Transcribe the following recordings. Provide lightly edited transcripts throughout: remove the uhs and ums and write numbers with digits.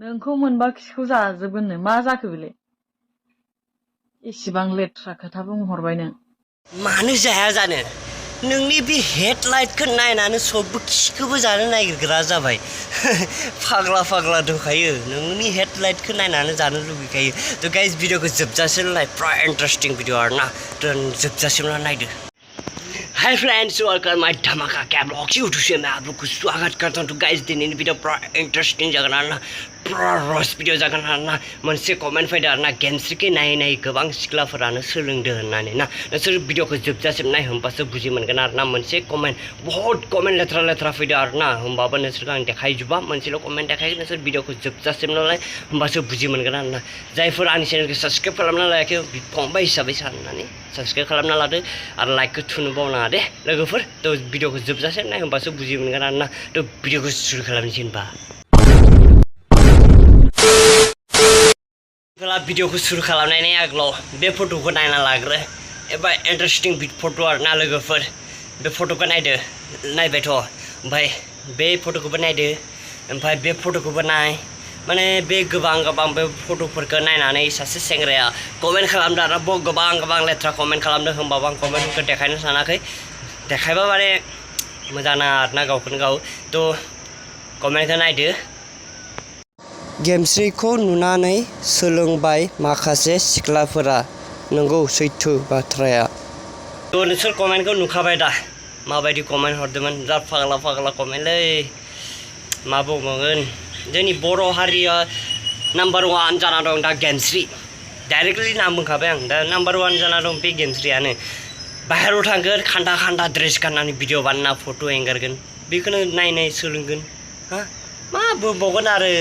नोंखौ मोनबा खिखौ जाजोबगोननो मा जाखो बेलाय एसेबां लेथ्रा खोथा बुंहरबाय नों मानो जाया जानो नोंनि बे हेडलाइटखौ नायनानै सबबो खिखौबो जानो नागिरग्रा जाबाय फाग्ला फाग्ला दंखायो नोंनि हेडलाइटखौ नायनानै जानो लुगैखायो तो गाइस भिडियोखौ जोबजासिम नाय पुरा इन्टारेस्टिं भिडियो आरोना तो जोबजासिम नायदो हाय फ्रेंड्स वेलकम माय धमाका कैब ब्लॉग्स यूट्यूब से मैं आप लोग को स्वागत करता हूँ तो गाइस दिन वीडियो पूरा इंटरेस्टिंग जागोन आरोना पूरा रस भिडियो जागोन आरोना मोनसे कमेन्ट फैदों आरोना गेमस्रिखौ नायै नायै गोबां सिख्लाफोरानो सोलोंदों होननानै ना नोंसोर भिडियोखौ जोबजासिम नाय होमबासो बुजि मोनगोन आरोना मोनसे कमेन्ट बहुत कमेन्ट लेथ्रा लेथ्रा फैदों आरोना होमबाबो नोंसोरखौ आं देखायजोबा मोनसेल' कमेन्ट देखायगोन नोंसोर भिडियोखौ जोबजासिम नालाय होमबासो बुजि मोनगोन आरोना जायफोर आंनि चेनेलखौ साबस्क्राइब खालामना लायाखै फंबाय हिसाबै साननानै साबस्क्राइब खालामना लादो आरो लाइकखौ थुनो बावनाङा दे लोगोफोर तो भिडियोखौ जोबजासिम नाय होमबासो बुजि मोनगोन आरोना तो भिडियोखौ सुरु खालामनोसै होनबा भिडियोखौ सुरु खालामनायनि आगोलाव बे फट'खौ नायना लाग्रो एबा इन्टारेस्टिं फट' आरोना लोगोफोर बे फट'खौ नायदो नायबायथ' ओमफ्राय बे फट'खौबो नायदो ओमफ्राय बे फट'खौबो नाय माने बे गोबां बे फट'फोरखौ नायनानै सासे सेंग्राया कमेन्ट खालामदों आरो गोबां लेथ्रा कमेन्ट खालामदों होमबाबो आं कमेन्टफोरखौ देखायनो सानाखै देखायबा माने मोजां नाङा आरोना गावखौनो गाव तो कमेन्टखौ नायदो गेमस्रिखौ नुनानै सोलोंबाय माखासे सिख्लाफोरा नंगौ सैथो बाथ्राया तो नोंसोर कमेन्टखौ नुखाबाय दा माबायदि कमेन्ट हरदोंमोन जा फाग्ला फाग्ला कमेन्टलै मा बुंबावगोन जोंनि बर' हारिया नाम्बार 1 जाना दं दा गेमस्रि डाइरेक्टलि नाम बुंखाबाय आं दा नाम्बार 1 जाना दं बे गेमस्रियानो बाहेराव थांगोन खान्दा ड्रेस गाननानै भिडिअ बानायना फट' एंगारगोन बेखौनो नाय सोलोंगोन हा मा बुंबावगोन आरो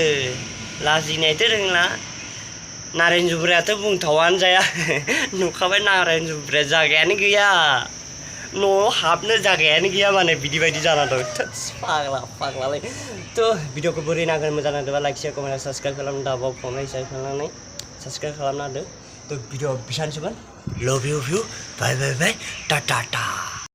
लाजिनायथ' रोंला नारें जुमब्रायाथ' बुंथावानो जाया नुखाबाय नारें जुमब्राया जागायानो गैया न'आव हाबनो जागायानो गैया माने बिदि बायदि जाना दं फाग्लालाय थ' भिडिअखौ बोरै नांगोन मोजां नांदोंबा लाइक शेयार कमेन्ट साबस्क्राइब खालामनो दाबाव फंबाय हिसाबै खालामनानै साबस्क्राइब खालामना होदो थ' भिडिअ बेसांसोमोन लभ इउ बाय टाटा